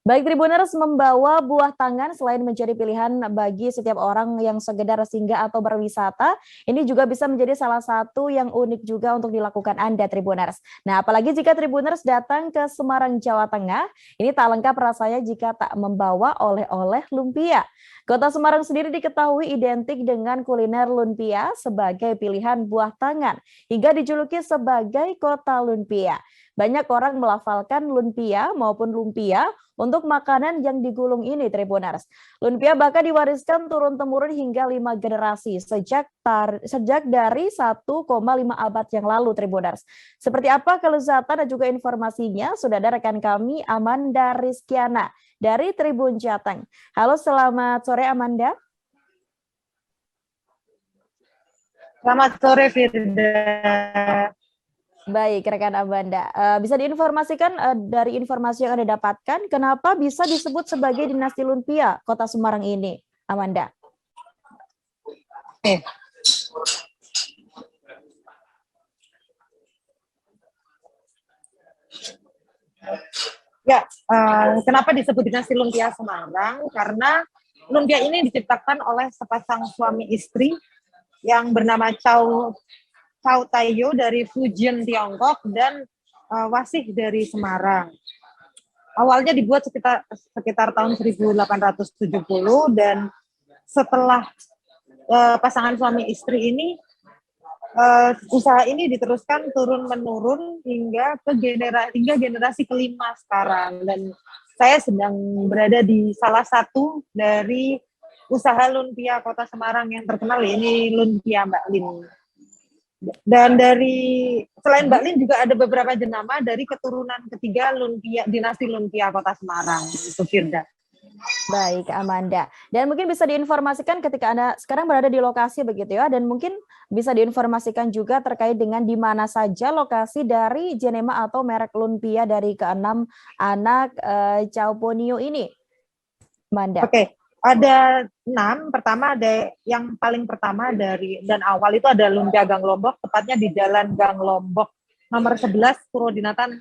Baik Tribuners, membawa buah tangan selain menjadi pilihan bagi setiap orang yang sekedar singgah atau berwisata, ini juga bisa menjadi salah satu yang unik juga untuk dilakukan Anda Tribuners. Nah, apalagi jika Tribuners datang ke Semarang, Jawa Tengah, ini tak lengkap rasanya jika tak membawa oleh-oleh lumpia. Kota Semarang sendiri diketahui identik dengan kuliner lumpia sebagai pilihan buah tangan, hingga dijuluki sebagai kota lumpia. Banyak orang melafalkan lumpia maupun lumpia untuk makanan yang digulung ini, Tribuners. Lumpia bahkan diwariskan turun-temurun hingga 5 generasi sejak dari 1,5 abad yang lalu, Tribuners. Seperti apa kelezatan dan juga informasinya, sudah ada rekan kami Amanda Rizkiana dari Tribun Jateng. Halo, selamat sore Amanda. Selamat sore, Firda. Baik, rekan Amanda. Bisa diinformasikan dari informasi yang Anda dapatkan, kenapa bisa disebut sebagai dinasti lumpia Kota Semarang ini, Amanda? Oke. Ya, kenapa disebut dinasti lumpia Semarang? Karena lumpia ini diciptakan oleh sepasang suami istri yang bernama Chow Taiyo dari Fujian, Tiongkok, dan Wasih dari Semarang. Awalnya dibuat sekitar tahun 1870, dan setelah pasangan suami istri ini, usaha ini diteruskan turun-menurun hingga generasi kelima sekarang. Dan saya sedang berada di salah satu dari usaha lumpia Kota Semarang yang terkenal, ini Lumpia Mbak Lin. Dan selain Mbak Lin juga ada beberapa jenama dari keturunan ketiga dinasti lumpia Kota Semarang, itu Firda. Baik, Amanda. Dan mungkin bisa diinformasikan ketika Anda sekarang berada di lokasi begitu ya, dan mungkin bisa diinformasikan juga terkait dengan di mana saja lokasi dari jenema atau merek lumpia dari keenam anak Chow Ponyo ini, Amanda. Oke. Ada 6, yang paling pertama dan awal itu ada Lumpia Gang Lombok, tepatnya di Jalan Gang Lombok nomor 11 Purwodinatan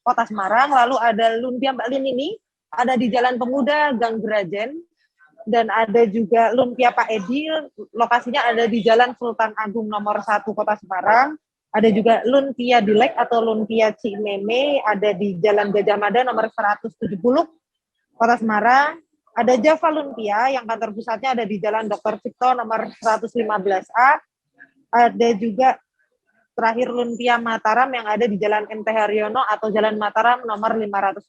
Kota Semarang. Lalu ada Lumpia Mbak Lin ini, ada di Jalan Pemuda Gang Grajen, dan ada juga Lumpia Pak Edi, lokasinya ada di Jalan Sultan Agung nomor 1 Kota Semarang. Ada juga Lumpia Dilek atau Lumpia Cimeme, ada di Jalan Gajah Mada nomor 170 Kota Semarang. Ada Java Lumpia yang kantor pusatnya ada di Jalan Dr. Cipto nomor 115A. Ada juga terakhir Lumpia Mataram yang ada di Jalan MT Haryono atau Jalan Mataram nomor 541.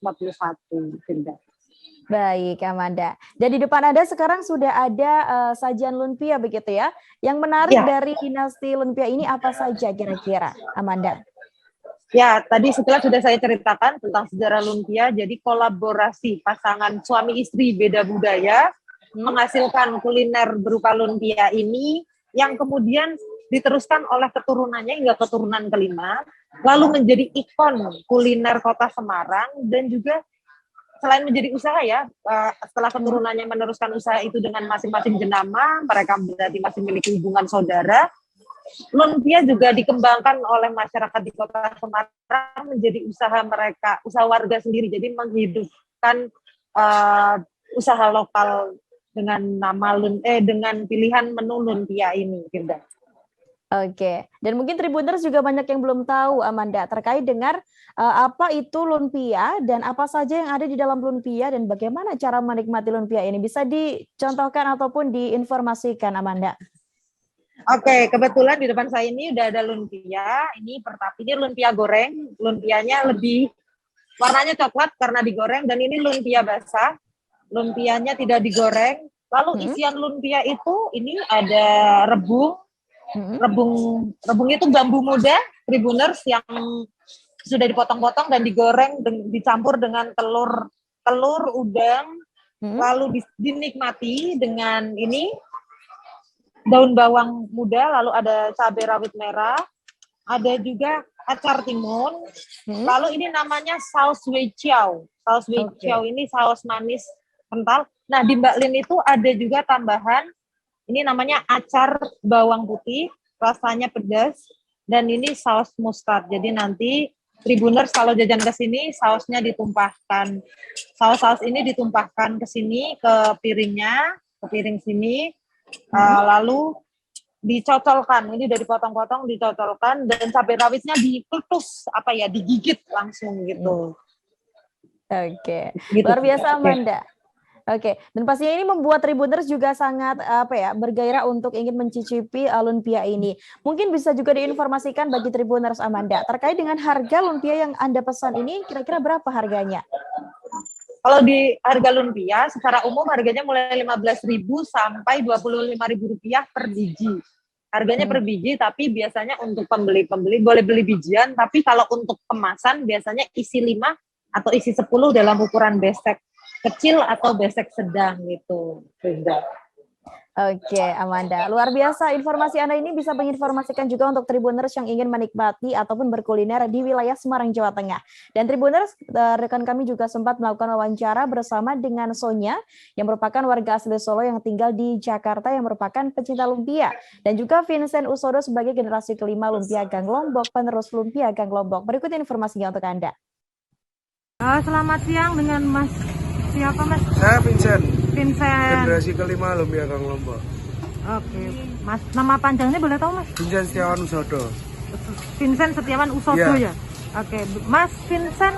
Baik, Amanda. Dan di depan Anda sekarang sudah ada sajian lumpia begitu ya. Yang menarik dari dinasti lumpia ini apa saja kira-kira, Amanda? Ya, tadi setelah sudah saya ceritakan tentang sejarah lumpia, jadi kolaborasi pasangan suami istri beda budaya menghasilkan kuliner berupa lumpia ini yang kemudian diteruskan oleh keturunannya hingga keturunan kelima, lalu menjadi ikon kuliner Kota Semarang, dan juga selain menjadi usaha ya, setelah keturunannya meneruskan usaha itu dengan masing-masing jenama, mereka berarti masih memiliki hubungan saudara. Lumpia juga dikembangkan oleh masyarakat di Kota Semarang menjadi usaha warga sendiri, jadi menghidupkan usaha lokal dengan dengan pilihan menu lumpia ini, Firda. Oke, dan mungkin Tribuners juga banyak yang belum tahu, Amanda, terkait dengan apa itu lumpia dan apa saja yang ada di dalam lumpia dan bagaimana cara menikmati lumpia ini. Bisa dicontohkan ataupun diinformasikan, Amanda? Oke, kebetulan di depan saya ini udah ada lumpia. Ini lumpia goreng. Lumpianya warnanya coklat karena digoreng, dan ini lumpia basah. Lumpianya tidak digoreng. Lalu isian lumpia itu ini ada rebung. Rebung itu bambu muda, Tribuners, yang sudah dipotong-potong dan digoreng, dicampur dengan telur udang. Lalu dinikmati dengan ini daun bawang muda, lalu ada cabai rawit merah, ada juga acar timun, lalu ini namanya saus wei chiao. Saus wei chiao ini saus manis kental. Nah, di Mbak Lin itu ada juga tambahan, ini namanya acar bawang putih, rasanya pedas, dan ini saus mustard. Jadi nanti Tribuners kalau jajan ke sini sausnya ditumpahkan. Saus-saus ini ditumpahkan ke sini ke piringnya, ke piring sini. Lalu dicocolkan. Ini udah dipotong-potong, dicocolkan dan cabai rawitnya dikutus digigit langsung gitu. Oke. Gitu. Luar biasa Amanda. Oke, dan pastinya ini membuat Tribuners juga sangat bergairah untuk ingin mencicipi lumpia ini. Mungkin bisa juga diinformasikan bagi Tribuners Amanda terkait dengan harga lumpia yang Anda pesan ini kira-kira berapa harganya? Kalau di harga lumpia secara umum harganya mulai 15.000 sampai 25.000 rupiah per biji. Harganya per biji, tapi biasanya untuk pembeli boleh beli bijian, tapi kalau untuk kemasan biasanya isi 5 atau isi 10 dalam ukuran besek kecil atau besek sedang gitu. Oke, Amanda. Luar biasa informasi Anda ini bisa menginformasikan juga untuk Tribuners yang ingin menikmati ataupun berkuliner di wilayah Semarang, Jawa Tengah. Dan Tribuners, rekan kami juga sempat melakukan wawancara bersama dengan Sonya yang merupakan warga asli Solo yang tinggal di Jakarta yang merupakan pecinta lumpia. Dan juga Vincent Usodo sebagai generasi kelima Lumpia Gang Lombok, penerus Lumpia Gang Lombok. Berikut informasinya untuk Anda. Selamat siang dengan Mas. Siapa Mas? Saya Vincent. Vincent. Generasi kelima Lumpia Gang Lombok. Oke, Mas. Nama panjangnya boleh tahu Mas? Vincent Setiawan Usodo. Vincent Setiawan Usodo ya. Oke, Mas Vincent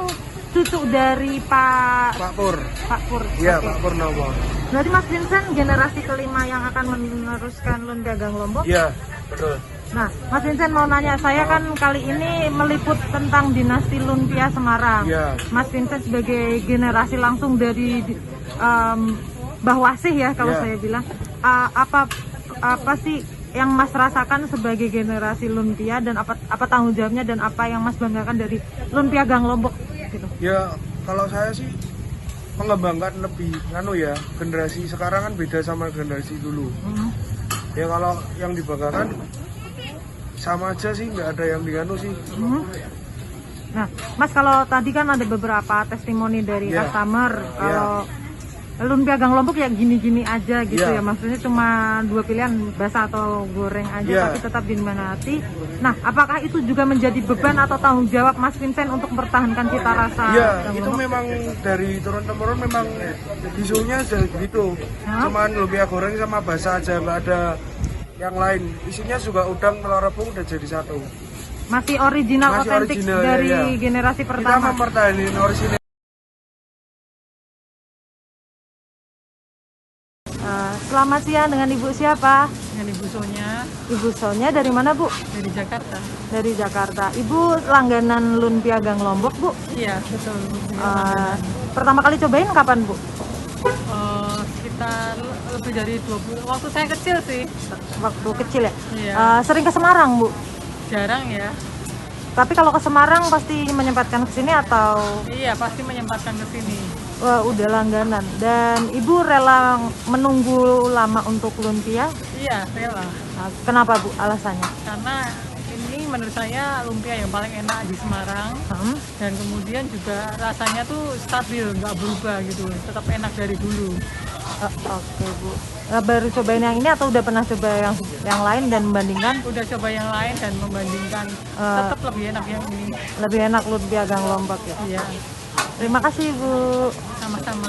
cucu dari Pak Pur. Pak Pur. Iya, Oke. Pak Pur Nomo. Berarti Mas Vincent generasi kelima yang akan meneruskan Lumpia Gang Lombok? Iya, betul. Nah, Mas Vincent mau nanya, saya kan kali ini meliput tentang dinasti Lumpia Semarang. Iya. Mas Vincent sebagai generasi langsung dari Mbah Wasih ya kalau saya bilang, apa sih yang Mas rasakan sebagai generasi Lumpia dan apa tanggung jawabnya dan apa yang Mas banggakan dari Lumpia Gang Lombok gitu? Ya, kalau saya sih mengembangkan lebih generasi sekarang kan beda sama generasi dulu. Ya kalau yang dibanggakan sama aja sih, nggak ada yang sih. Nah, Mas kalau tadi kan ada beberapa testimoni dari customer kalau Lumpia Gang Lombok ya gini-gini aja gitu ya, maksudnya cuma 2 pilihan, basah atau goreng aja tapi tetap diminati. Nah, apakah itu juga menjadi beban atau tanggung jawab Mas Vincent untuk mempertahankan cita rasa? Iya, itu memang dari turun-temurun memang visualnya gitu. Cuman lumpia goreng sama basah aja, nggak ada yang lain. Isinya juga udang, telur rebung udah jadi satu. Masih original, otentik dari generasi pertama. Kita mempertahankan original. Selamat siang, dengan Ibu siapa? Dengan Ibu Sonya. Ibu Sonya dari mana Bu? Dari Jakarta. Dari Jakarta. Ibu langganan Lumpia Gang Lombok Bu? Iya betul. Pertama kali cobain kapan Bu? Sekitar lebih dari 20. Waktu saya kecil sih. Waktu kecil ya? Iya. Sering ke Semarang Bu? Jarang ya. Tapi kalau ke Semarang pasti menyempatkan ke sini atau? Iya pasti menyempatkan ke sini. Wah, udah langganan. Dan Ibu rela menunggu lama untuk lumpia? Iya rela. Kenapa Bu alasannya? Karena ini menurut saya lumpia yang paling enak di Semarang. Dan kemudian juga rasanya tuh stabil, nggak berubah gitu. Tetap enak dari dulu. Oke Bu. Baru cobain yang ini atau udah pernah coba yang lain dan membandingkan? Udah coba yang lain dan membandingkan, tetap lebih enak yang ini. Lebih enak lumpia Gang Lombok ya? Iya. Terima kasih Bu. Sama-sama.